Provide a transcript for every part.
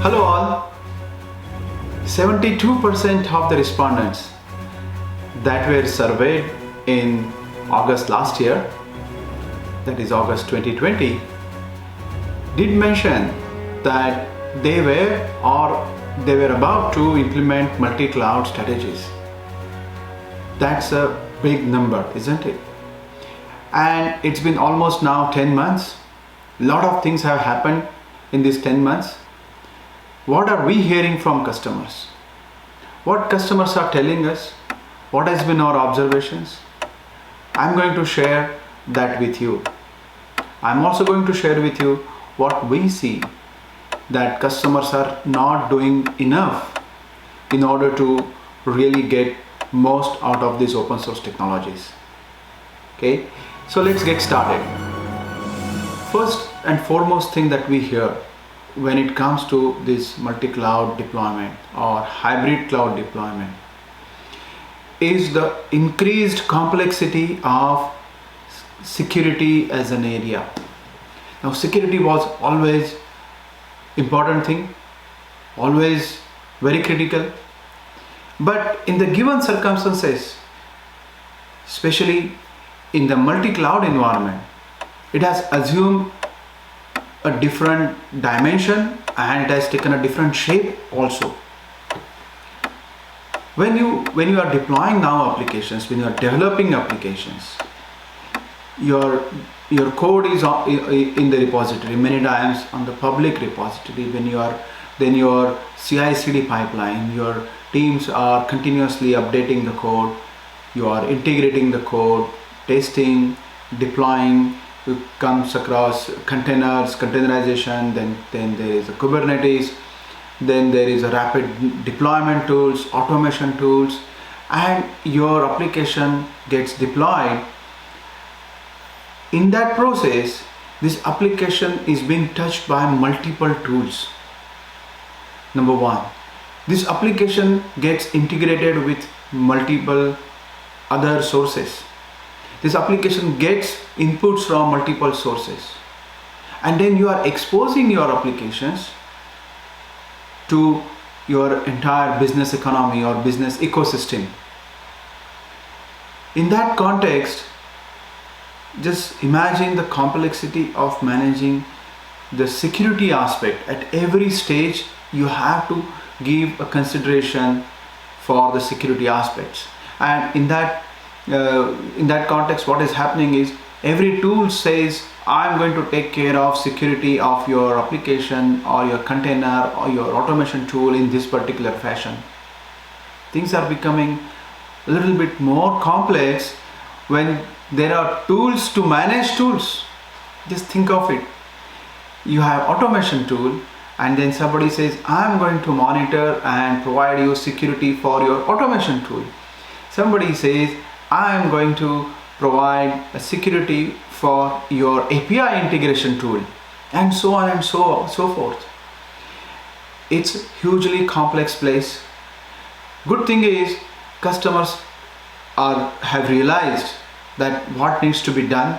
Hello all. 72% of the respondents that were surveyed in August last year, that is August 2020, did mention that they were about to implement multi-cloud strategies. That's a big number, isn't it? And it's been almost now 10 months. A lot of things have happened in these 10 months. What are we hearing from customers? What customers are telling us? What has been our observations? I'm going to share that with you. I'm also going to share with you what we see that customers are not doing enough in order to really get most out of these open source technologies. Okay, so let's get started. First and foremost thing that we hear when it comes to this multi-cloud deployment or hybrid cloud deployment is the increased complexity of security as an area. Now, security was always important thing, always very critical, but in the given circumstances, especially in the multi-cloud environment, it has assumed a different dimension and it has taken a different shape also. When you are deploying now applications, when you are developing applications, your code is in the repository, many times on the public repository. Then your CI/CD pipeline, your teams are continuously updating the code, you are integrating the code, testing, deploying. It comes across containers, containerization, then there is a Kubernetes, then there is a rapid deployment tools, automation tools, and your application gets deployed. In that process, this application is being touched by multiple tools. Number one, this application gets integrated with multiple other sources. This application gets inputs from multiple sources, and then you are exposing your applications to your entire business economy or business ecosystem. In that context, just imagine the complexity of managing the security aspect. At every stage, you have to give a consideration for the security aspects, and in that context, what is happening is every tool says, I'm going to take care of security of your application or your container or your automation tool in this particular fashion. Things are becoming a little bit more complex when there are tools to manage tools. Just think of it. You have automation tool, and then somebody says, I'm going to monitor and provide you security for your automation tool. Somebody says, I'm going to provide a security for your API integration tool, and so on and so forth. It's a hugely complex place. Good thing is customers have realized that what needs to be done.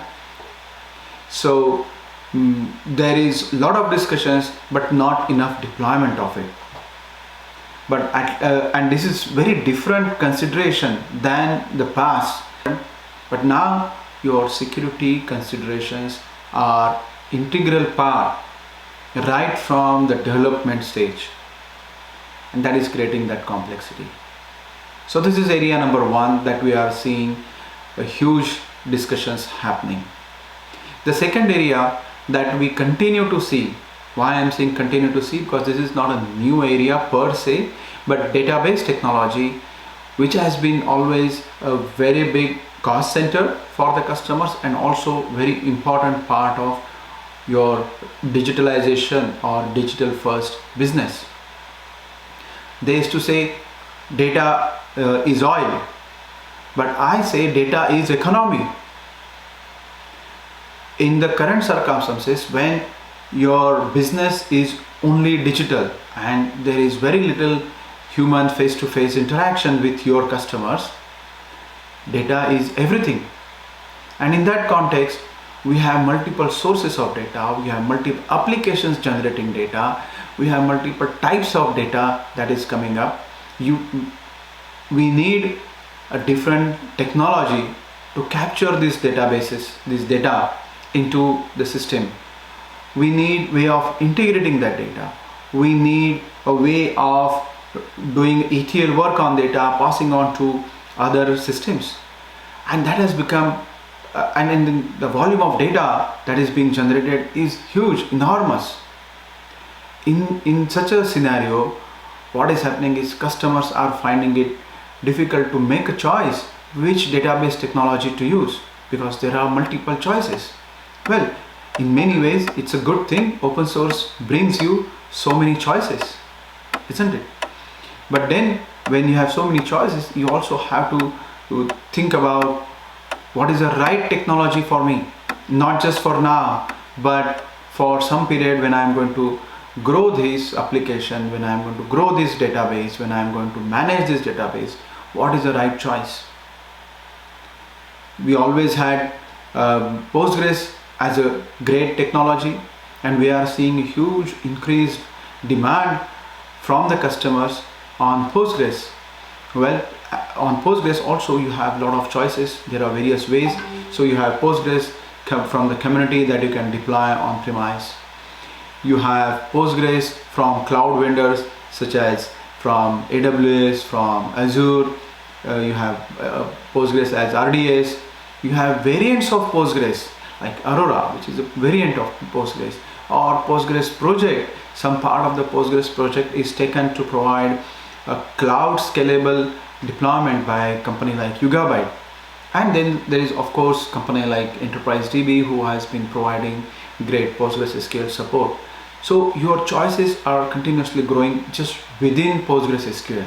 So there is a lot of discussions but not enough deployment of it. And this is very different consideration than the past. But now your security considerations are integral part right from the development stage, and that is creating that complexity. So this is area number one that we are seeing a huge discussions happening. The second area that we continue to see, why I'm saying continue to see, because this is not a new area per se, but database technology, which has been always a very big cost center for the customers and also very important part of your digitalization or digital first business. They used to say data is oil, but I say data is economy. In the current circumstances, when your business is only digital and there is very little human face-to-face interaction with your customers, data is everything. And in that context, we have multiple sources of data, we have multiple applications generating data, we have multiple types of data that is coming up. We need a different technology to capture these databases, this data into the system. We need way of integrating that data. We need a way of doing ETL work on data, passing on to other systems. And that has become, and then the volume of data that is being generated is huge, enormous. In such a scenario, what is happening is customers are finding it difficult to make a choice which database technology to use, because there are multiple choices. Well, in many ways it's a good thing. Open source brings you so many choices, isn't it? But then when you have so many choices, you also have to think about what is the right technology for me, not just for now, but for some period when I'm going to grow this application, when I'm going to grow this database, when I'm going to manage this database. What is the right choice? We always had Postgres as a great technology, and we are seeing huge increased demand from the customers on Postgres. Well, on Postgres also you have a lot of choices. There are various ways. So you have Postgres from the community that you can deploy on premise. You have Postgres from cloud vendors such as from AWS, from Azure. You have Postgres as RDS. You have variants of Postgres like Aurora, which is a variant of Postgres, or Postgres project. Some part of the Postgres project is taken to provide a cloud scalable deployment by a company like Yugabyte. And then there is of course company like Enterprise DB who has been providing great PostgreSQL support. So your choices are continuously growing just within PostgreSQL.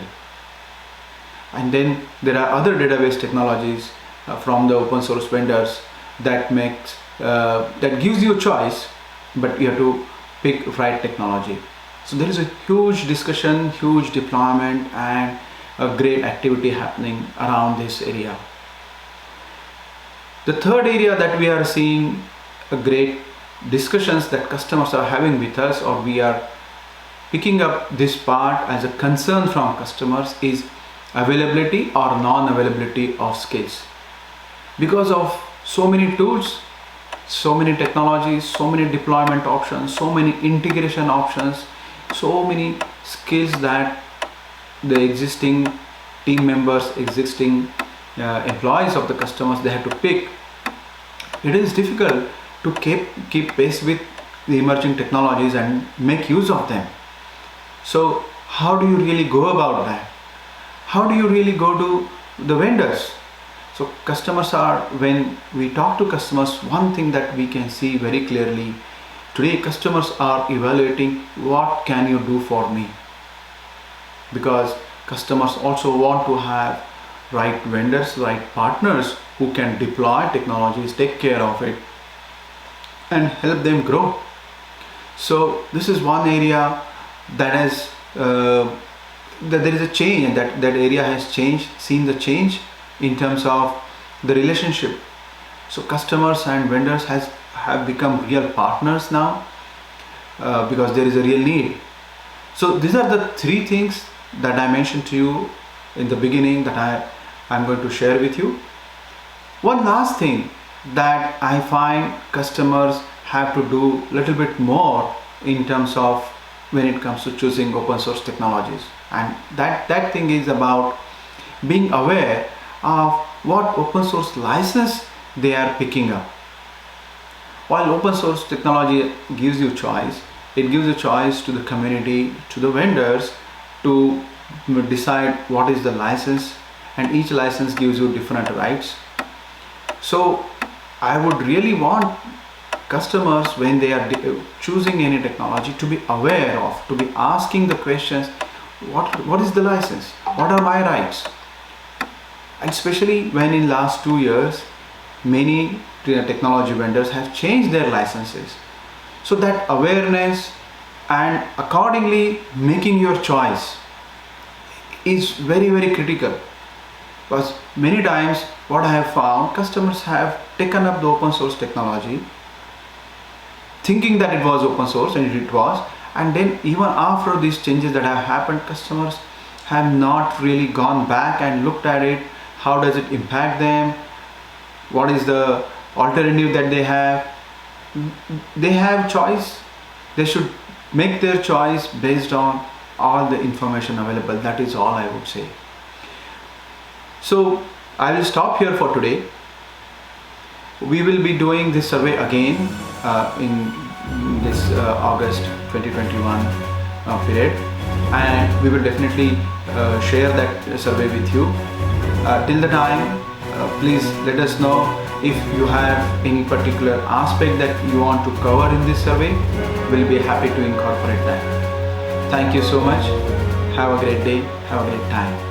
And then there are other database technologies from the open source vendors that gives you a choice, but you have to pick right technology. So there is a huge discussion, huge deployment, and a great activity happening around this area. The third area that we are seeing a great discussions that customers are having with us, or we are picking up this part as a concern from customers, is availability or non-availability of skills. Because of so many tools, so many technologies, so many deployment options, so many integration options, so many skills that the existing team members, existing employees of the customers, they have to pick. It is difficult to keep pace with the emerging technologies and make use of them. So how do you really go about that? How do you really go to the vendors? So customers are, when we talk to customers, one thing that we can see very clearly today, customers are evaluating what can you do for me, because customers also want to have right vendors, right partners who can deploy technologies, take care of it, and help them grow. So this is one area that has that there is a change, and that area has changed, seen the change in terms of the relationship. So customers and vendors have become real partners now because there is a real need. So these are the three things that I mentioned to you in the beginning that I'm going to share with you. One last thing that I find customers have to do a little bit more in terms of when it comes to choosing open source technologies, and that thing is about being aware of what open source license they are picking up. While open source technology gives you choice, it gives a choice to the community, to the vendors, to decide what is the license, and each license gives you different rights. So I would really want customers, when they are choosing any technology, to be aware of, to be asking the questions, what is the license, what are my rights? And especially when in last 2 years many technology vendors have changed their licenses. So that awareness and accordingly making your choice is very, very critical, because many times what I have found, customers have taken up the open source technology thinking that it was open source, and it was, And then even after these changes that have happened, customers have not really gone back and looked at it. How does it impact them? What is the alternative that they have? They have choice. They should make their choice based on all the information available. That is all I would say. So I will stop here for today. We will be doing this survey again in this August 2021 period, and we will definitely share that survey with you. Till the time, please let us know if you have any particular aspect that you want to cover in this survey. We'll be happy to incorporate that. Thank you so much. Have a great day. Have a great time.